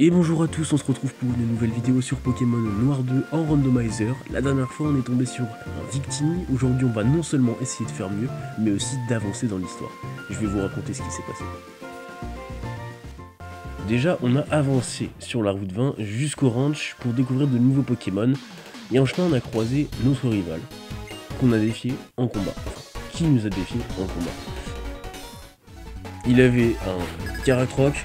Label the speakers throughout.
Speaker 1: Et bonjour à tous, on se retrouve pour une nouvelle vidéo sur Pokémon Noir 2 en randomizer. La dernière fois on est tombé sur un Victini, aujourd'hui on va non seulement essayer de faire mieux, mais aussi d'avancer dans l'histoire. Je vais vous raconter ce qui s'est passé. Déjà on a avancé sur la route 20 jusqu'au ranch pour découvrir de nouveaux Pokémon, et en chemin on a croisé notre rival, qu'on a défié en combat. Qui nous a défié en combat? Il avait un Carakroc,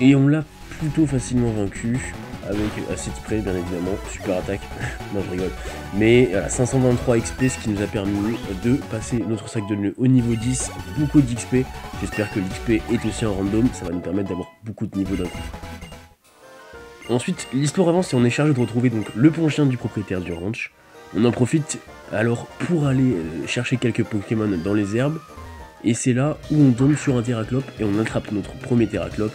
Speaker 1: et on l'a plutôt facilement vaincu, avec Acid Spray bien évidemment, super attaque, non je rigole, mais voilà, 523 XP, ce qui nous a permis de passer notre sac de nœuds au niveau 10, beaucoup d'XP, j'espère que l'XP est aussi en random, ça va nous permettre d'avoir beaucoup de niveaux d'un coup. Ensuite, l'histoire avance et on est chargé de retrouver donc le ponchien du propriétaire du ranch. On en profite alors pour aller chercher quelques Pokémon dans les herbes, et c'est là où on tombe sur un Terraclope et on attrape notre premier Terraclope.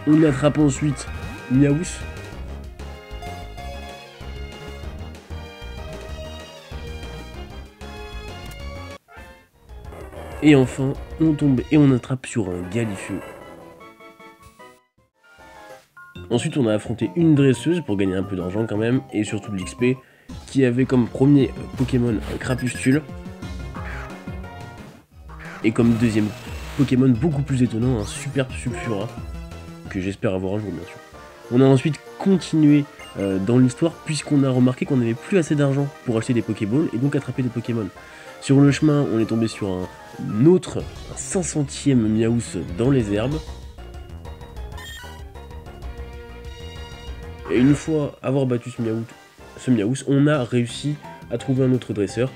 Speaker 1: On attrape ensuite Miaous. Et enfin, on tombe et on attrape sur un Galifeu. Ensuite, on a affronté une dresseuse pour gagner un peu d'argent quand même, et surtout de l'XP, qui avait comme premier Pokémon un Crapustule. Et comme deuxième Pokémon beaucoup plus étonnant, un Super Sulfura, que j'espère avoir un jour bien sûr. On a ensuite continué dans l'histoire puisqu'on a remarqué qu'on n'avait plus assez d'argent pour acheter des Pokéballs et donc attraper des Pokémon. Sur le chemin, on est tombé sur un autre, un 500e Miaous dans les herbes. Et une fois avoir battu ce Miaous, on a réussi à trouver un autre dresseur.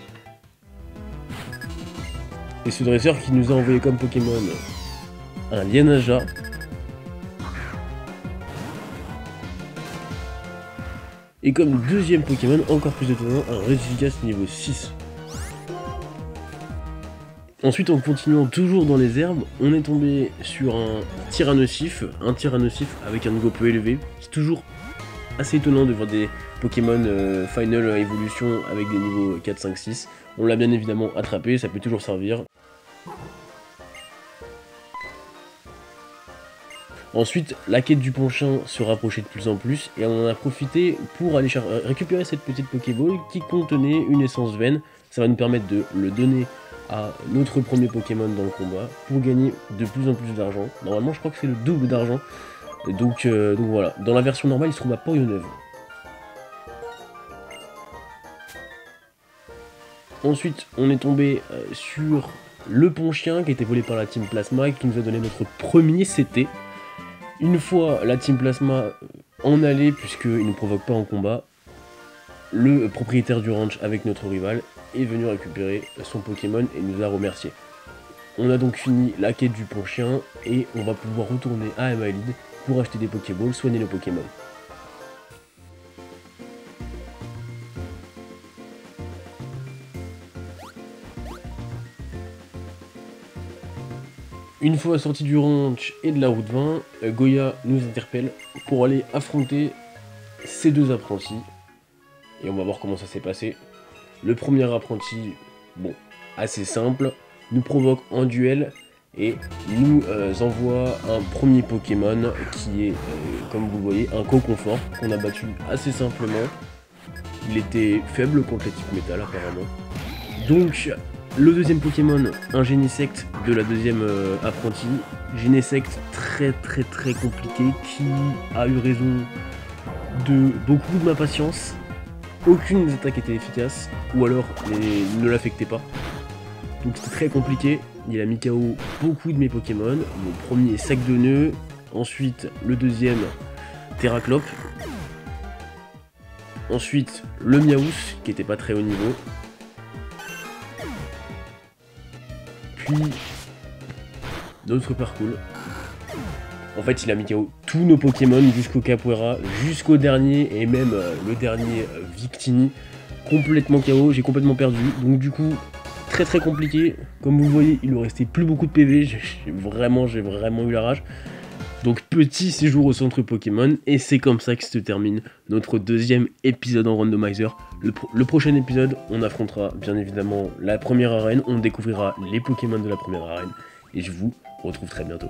Speaker 1: Et ce dresseur qui nous a envoyé comme Pokémon un Lianaja. Et comme deuxième Pokémon, encore plus étonnant, un Regigigas niveau 6. Ensuite, en continuant toujours dans les herbes, on est tombé sur un Tyrannosif avec un niveau peu élevé. C'est toujours assez étonnant de voir des Pokémon Final Evolution avec des niveaux 4, 5, 6. On l'a bien évidemment attrapé, ça peut toujours servir. Ensuite, la quête du ponchien se rapprochait de plus en plus et on en a profité pour aller récupérer cette petite Pokéball qui contenait une essence veine. Ça va nous permettre de le donner à notre premier Pokémon dans le combat pour gagner de plus en plus d'argent. Normalement, je crois que c'est le double d'argent. Donc voilà, dans la version normale, il se trouve à Porionneuve. Ensuite, on est tombé sur le ponchien qui était volé par la Team Plasma et qui nous a donné notre premier CT. Une fois la Team Plasma en allée, puisqu'il ne nous provoque pas en combat, le propriétaire du ranch avec notre rival est venu récupérer son Pokémon et nous a remercié. On a donc fini la quête du ponchien et on va pouvoir retourner à Emerald pour acheter des Pokéballs, soigner nos Pokémon. Une fois sorti du ranch et de la route 20, Goya nous interpelle pour aller affronter ces deux apprentis. Et on va voir comment ça s'est passé. Le premier apprenti, bon, assez simple, nous provoque en duel et nous envoie un premier Pokémon qui est, comme vous le voyez, un Coconfort qu'on a battu assez simplement. Il était faible contre les types métal apparemment. Donc, le deuxième Pokémon, un Genesect de la deuxième apprenti. Genesect très compliqué qui a eu raison de beaucoup de ma patience. Aucune des attaques était efficace, ou alors ne l'affectait pas. Donc c'était très compliqué. Il a mis KO beaucoup de mes Pokémon. Mon premier sac de nœuds, ensuite le deuxième Terraclope. Ensuite le Miaous qui était pas très haut niveau. Puis d'autres parcours. En fait, il a mis KO tous nos Pokémon jusqu'au Capoeira, jusqu'au dernier et même le dernier Victini. Complètement KO, j'ai complètement perdu. Donc du coup, très compliqué. Comme vous le voyez, il ne restait plus beaucoup de PV. J'ai vraiment eu la rage. Donc petit séjour au centre Pokémon, et c'est comme ça que se termine notre deuxième épisode en randomizer. Le prochain épisode, on affrontera bien évidemment la première arène, on découvrira les Pokémon de la première arène, et je vous retrouve très bientôt.